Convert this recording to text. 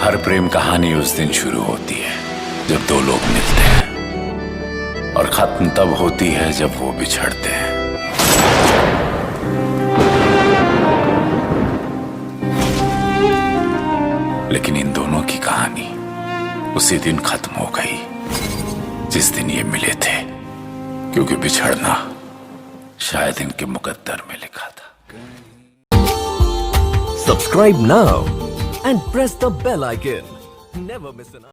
हर प्रेम कहानी उस दिन शुरू होती है जब दो लोग मिलते हैं, और खत्म तब होती है जब वो बिछड़ते हैं। लेकिन इन दोनों की कहानी उसी दिन खत्म हो गई जिस दिन ये मिले थे, क्योंकि बिछड़ना शायद इनके मुकद्दर में लिखा था। Subscribe now and press the bell icon. Never miss an